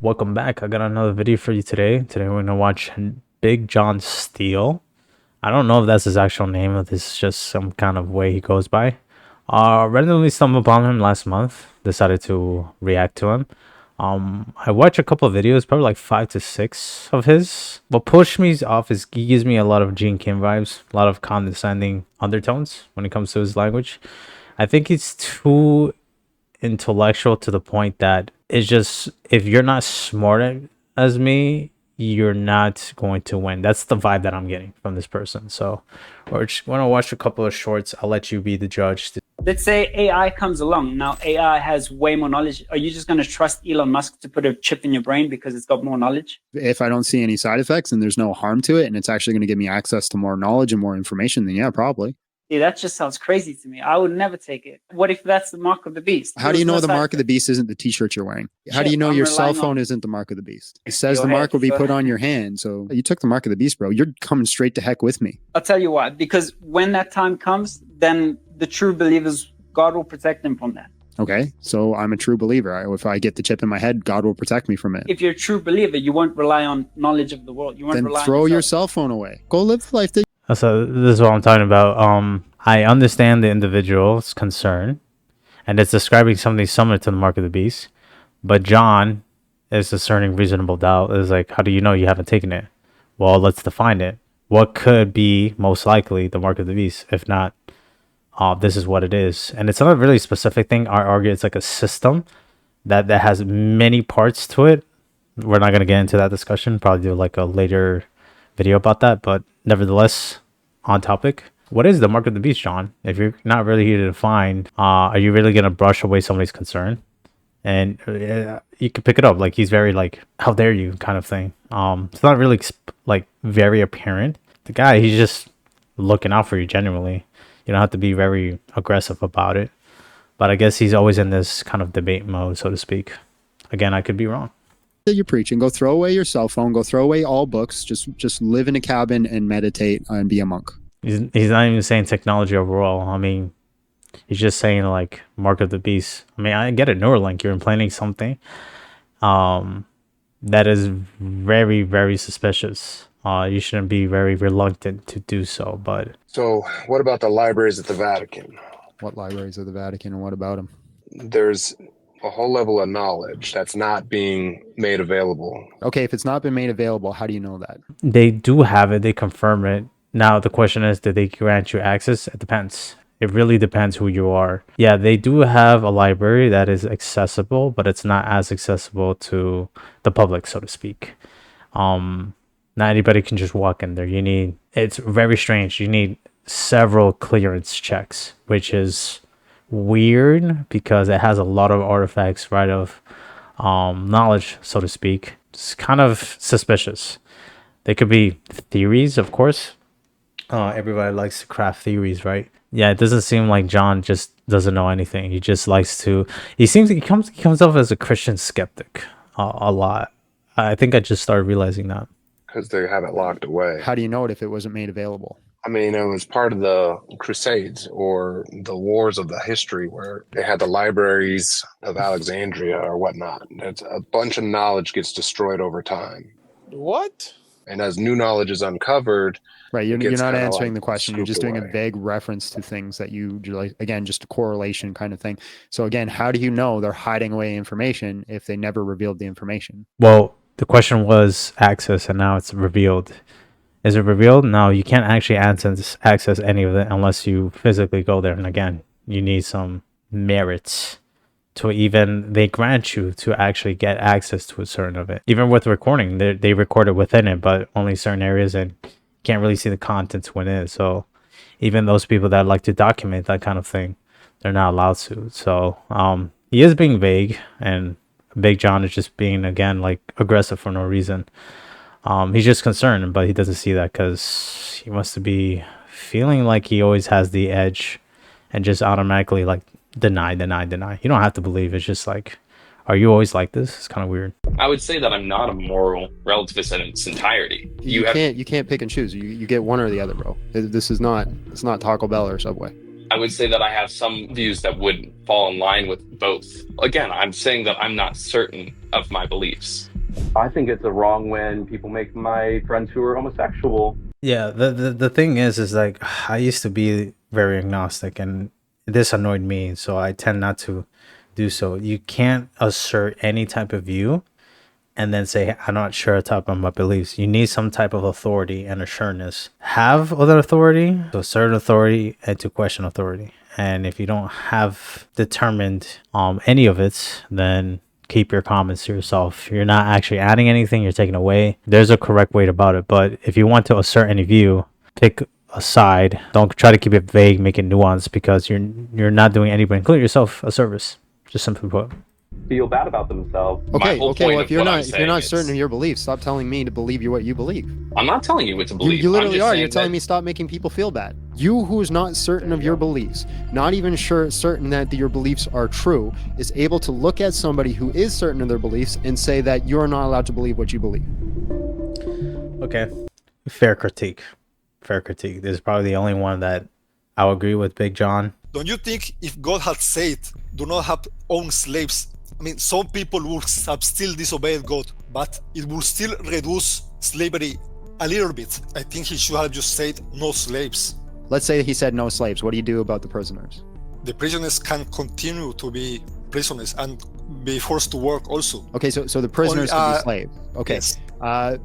Welcome back. I got another video for you today. Today we're gonna watch Big John Steele. I don't know if that's his actual name, or this is just some kind of way he goes by. Randomly stumbled upon him last month. Decided to react to him. I watched a couple of videos, probably like 5 to 6 of his. What pushed me off is he gives me a lot of Gene Kim vibes, a lot of condescending undertones when it comes to his language. I think he's too intellectual to the point that it's just, if you're not smart as me, you're not going to win. That's the vibe that I'm getting from this person. So we're just going to watch a couple of shorts. I'll let you be the judge. Let's say AI comes along. Now AI has way more knowledge. Are you just going to trust Elon Musk to put a chip in your brain because it's got more knowledge? If I don't see any side effects and there's no harm to it and it's actually going to give me access to more knowledge and more information, then yeah, probably. See, that just sounds crazy to me. I would never take it. What if that's the mark of the beast? How do you know the mark of the beast isn't the t-shirt you're wearing? How do you know your cell phone isn't the mark of the beast? It says the mark will be put on your hand. So you took the mark of the beast, bro. You're coming straight to heck with me. I'll tell you why. Because when that time comes, then the true believers, God will protect them from that. Okay, so I'm a true believer. If I get the chip in my head, God will protect me from it. If you're a true believer, you won't rely on knowledge of the world. You won't rely on throw your cell phone away. Go live the life that. So this is what I'm talking about. I understand the individual's concern, and it's describing something similar to the mark of the beast. But John is discerning reasonable doubt. Is like, how do you know you haven't taken it? Well, let's define it. What could be most likely the mark of the beast? If not, this is what it is. And it's not a really specific thing. I argue it's like a system that has many parts to it. We're not going to get into that discussion. Probably do like a later video about that. But nevertheless, on topic. What is the mark of the beast, John? If you're not really here to define, are you really going to brush away somebody's concern? And you can pick it up. Like, he's very like, how dare you kind of thing. It's not really like very apparent. The guy, he's just looking out for you genuinely. You don't have to be very aggressive about it. But I guess he's always in this kind of debate mode, so to speak. Again, I could be wrong. That you're preaching. Go throw away your cell phone. Go throw away all books. Just live in a cabin and meditate and be a monk. He's not even saying technology overall. I mean, he's just saying like mark of the beast. I mean, I get it, Neuralink. You're implanting something that is very, very suspicious. You shouldn't be very reluctant to do so. But so, what about the libraries at the Vatican? What libraries of the Vatican, and what about them? There's a whole level of knowledge that's not being made available. Okay, if it's not been made available, how do you know that? They do have it. They confirm it. Now, the question is, did they grant you access? It depends. It really depends who you are. Yeah, they do have a library that is accessible, but it's not as accessible to the public, so to speak. Not anybody can just walk in there. It's very strange. You need several clearance checks, which is weird because it has a lot of artifacts, right, of knowledge, so to speak. It's kind of suspicious. They could be theories, of course. Everybody likes to craft theories, right? Yeah, it doesn't seem like John just doesn't know anything. He just likes to. He comes off as a Christian skeptic a lot. I think I just started realizing that because they have it locked away. How do you know it if it wasn't made available? I mean, it was part of the Crusades or the wars of the history where they had the libraries of Alexandria or whatnot. It's a bunch of knowledge gets destroyed over time. What? And as new knowledge is uncovered, right, you're not answering the question. You're just doing away. A vague reference to things that you like. Again, just a correlation kind of thing. So again, how do you know they're hiding away information if they never revealed the information? Well, the question was access, and now it's revealed. Is it revealed? No, you can't actually access any of it unless you physically go there. And again, you need some merits to even they grant you to actually get access to a certain of it. Even with recording, they record it within it, but only certain areas, and you can't really see the contents within it. So even those people that like to document that kind of thing, they're not allowed to. So he is being vague, and Big John is just being, again, like aggressive for no reason. He's just concerned, but he doesn't see that because he wants to be feeling like he always has the edge and just automatically like deny. You don't have to believe. It's just like, are you always like this? It's kind of weird. I would say that I'm not a moral relativist in its entirety. You can't pick and choose. You get one or the other, bro. It's not Taco Bell or Subway. I would say that I have some views that would fall in line with both. Again, I'm saying that I'm not certain of my beliefs. I think it's wrong when people make my friends who are homosexual. Yeah, the thing is like I used to be very agnostic and this annoyed me, so I tend not to do so. You can't assert any type of view and then say I'm not sure type of my beliefs. You need some type of authority and assuredness. Have other authority, to assert authority and to question authority. And if you don't have determined any of it, then keep your comments to yourself. You're not actually adding anything, you're taking away. There's a correct way about it, but if you want to assert any view, pick a side. Don't try to keep it vague, make it nuanced, because you're not doing anybody, including yourself, a service. Just simply put. Feel bad about themselves. Okay, whole okay. point Well, of if you're what I'm not saying certain is- of your beliefs, stop telling me to believe what you believe. I'm not telling you what to believe. You I'm literally just are. saying You're telling that- me stop making people feel bad. You, who is not certain of your beliefs, not even certain that your beliefs are true, is able to look at somebody who is certain of their beliefs and say that you're not allowed to believe what you believe. Okay. Fair critique. Fair critique. This is probably the only one that I'll agree with Big John. Don't you think if God had said, do not have own slaves, I mean, some people would have still disobeyed God, but it would still reduce slavery a little bit. I think he should have just said no slaves. Let's say he said no slaves. What do you do about the prisoners? The prisoners can continue to be prisoners and be forced to work also. Okay, so the prisoners can be slaves. Okay. Yes.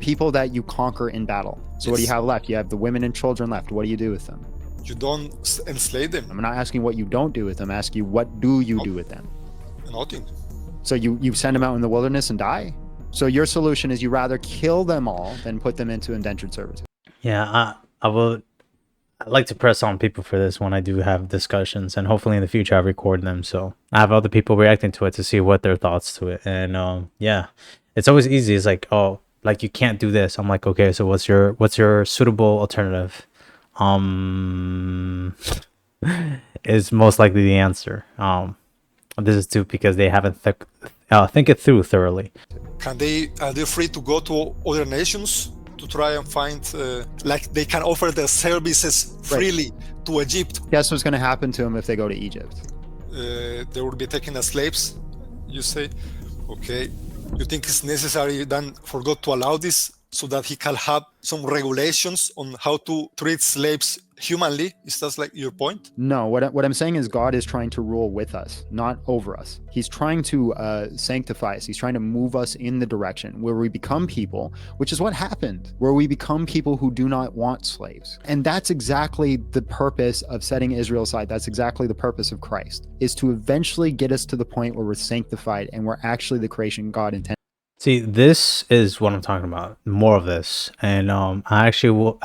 People that you conquer in battle. So what do you Yes. have left? You have the women and children left. What do you do with them? You don't enslave them. I'm not asking what you don't do with them. I'm asking you, what do you do with them? Nothing. So you send them out in the wilderness and die? So your solution is you rather kill them all than put them into indentured servitude. Yeah, I'd like to press on people for this when I do have discussions, and hopefully in the future I record them, so I have other people reacting to it to see what their thoughts to it. And yeah, it's always easy. It's like, oh, like you can't do this. I'm like, okay, so what's your suitable alternative? Is most likely the answer. This is too because they haven't think it through thoroughly. Are they free to go to other nations to try and find, like they can offer their services freely to Egypt? Guess what's going to happen to them if they go to Egypt? They will be taken as slaves, you say? Okay. You think it's necessary then for God to allow this so that he can have some regulations on how to treat slaves humanly? Is that like your point? No, what I'm saying is God is trying to rule with us, not over us. He's trying to sanctify us. He's trying to move us in the direction where we become people, which is what happened, where we become people who do not want slaves. And that's exactly the purpose of setting Israel aside. That's exactly the purpose of Christ, is to eventually get us to the point where we're sanctified and we're actually the creation God intended. See, this is what I'm talking about. More of this, and I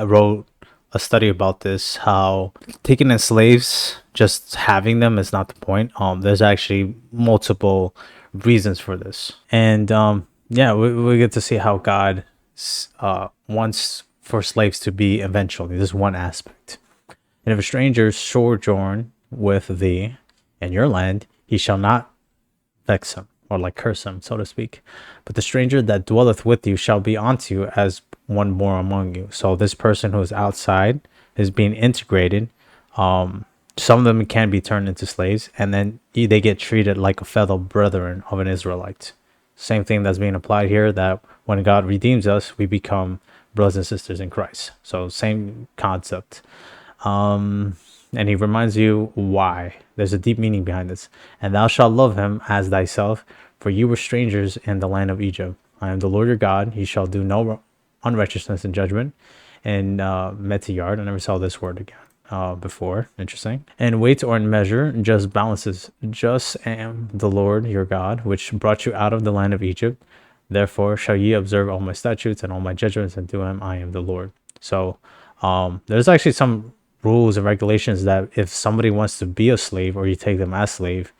wrote a study about this. How taking in slaves, just having them is not the point. There's actually multiple reasons for this, and yeah, we get to see how God wants for slaves to be eventually. This is one aspect. And if a stranger sojourn with thee in your land, he shall not vex him, or like curse him, so to speak. But the stranger that dwelleth with you shall be unto you as one born among you. So this person who is outside is being integrated. Some of them can be turned into slaves, and then they get treated like a fellow brethren of an Israelite. Same thing that's being applied here, that when God redeems us, we become brothers and sisters in Christ. So same concept. And he reminds you why. There's a deep meaning behind this. And thou shalt love him as thyself, for you were strangers in the land of Egypt. I am the Lord your God. He shall do no unrighteousness in judgment. And metiyard, I never saw this word again before. Interesting. And weight or in measure, just balances. Just am the Lord your God, which brought you out of the land of Egypt. Therefore shall ye observe all my statutes and all my judgments, and do them. I am the Lord. So there's actually some rules and regulations that if somebody wants to be a slave, or you take them as slave,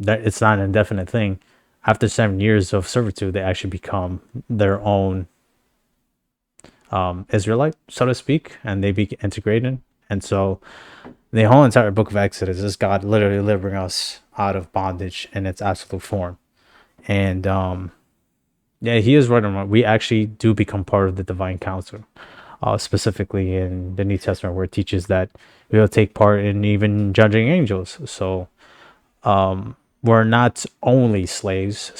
that it's not an indefinite thing. After 7 years of servitude, they actually become their own Israelite, so to speak, and they be integrated. And so the whole entire book of Exodus is God literally delivering us out of bondage in its absolute form. And yeah, he is right on. We actually do become part of the divine council. Specifically in the New Testament, where it teaches that we will take part in even judging angels. So we're not only slaves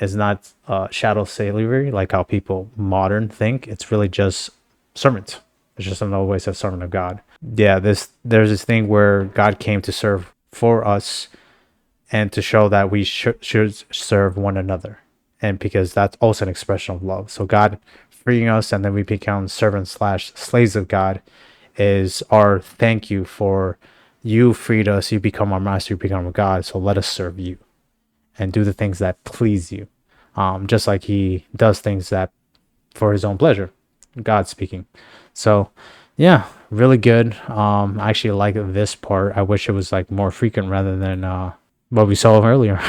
is not shadow slavery like how people modern think. It's really just servant. It's just another way to say servant of God. Yeah, there's this thing where God came to serve for us and to show that we should serve one another, and because that's also an expression of love. So God freeing us and then we become servants slash slaves of God is our thank you for you freed us, you become our master, you become our God, so let us serve you and do the things that please you, just like he does things that for his own pleasure. God speaking. So yeah, really good. I actually like this part. I wish it was like more frequent rather than what we saw earlier.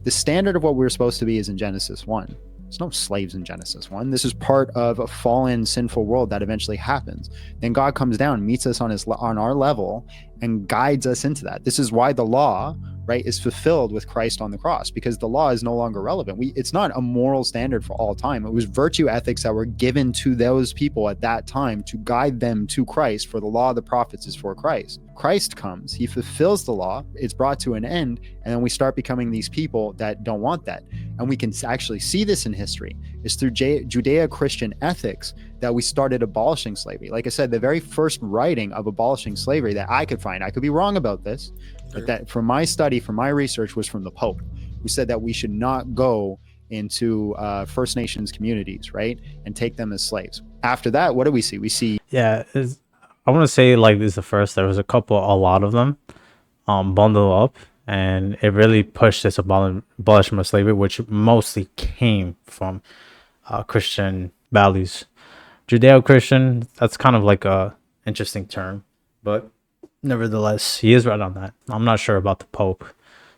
The standard of what we're supposed to be is in Genesis 1. There's no slaves in Genesis 1. This is part of a fallen, sinful world that eventually happens. Then God comes down, meets us on our level, and guides us into that. This is why the law, right, is fulfilled with Christ on the cross, because the law is no longer relevant. It's not a moral standard for all time. It was virtue ethics that were given to those people at that time to guide them to Christ, for the law of the prophets is for Christ. Christ comes, he fulfills the law, it's brought to an end, and then we start becoming these people that don't want that. And we can actually see this in history. It's through Judeo-Christian ethics that we started abolishing slavery. Like I said, the very first writing of abolishing slavery that I could find, I could be wrong about this, but that from my study, from my research, was from the Pope, who said that we should not go into First Nations communities, right, and take them as slaves. After that, what do we see? We see... Yeah, I want to say like this is the first. There was a lot of them bundled up, and it really pushed this abolishment of slavery, which mostly came from Christian values. Judeo-Christian, that's kind of like a interesting term, but nevertheless, he is right on that. I'm not sure about the Pope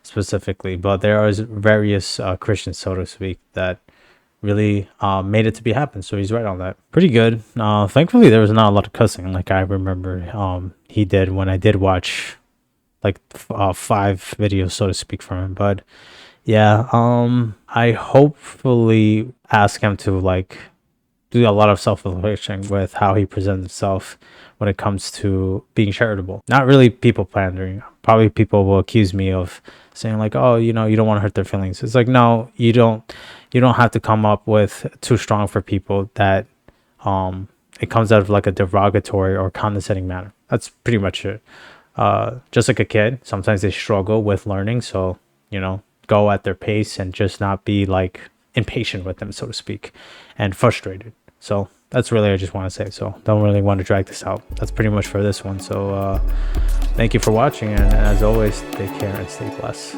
specifically, but there are various Christians, so to speak, that really made it to be happen. So he's right on that. Pretty good. Thankfully, there was not a lot of cussing like I remember he did when I did watch like 5 videos, so to speak, from him. But yeah, I hopefully ask him to like do a lot of self-reflection with how he presents himself when it comes to being charitable. Not really people pandering. Probably people will accuse me of saying like, oh, you know, you don't want to hurt their feelings. It's like, no, you don't have to come up with too strong for people that it comes out of like a derogatory or condescending manner. That's pretty much it. Just like a kid, sometimes they struggle with learning, so you know, go at their pace and just not be like impatient with them, so to speak, and frustrated. So that's really I just want to say. So don't really want to drag this out. That's pretty much for this one. So thank you for watching, and as always, take care and stay blessed.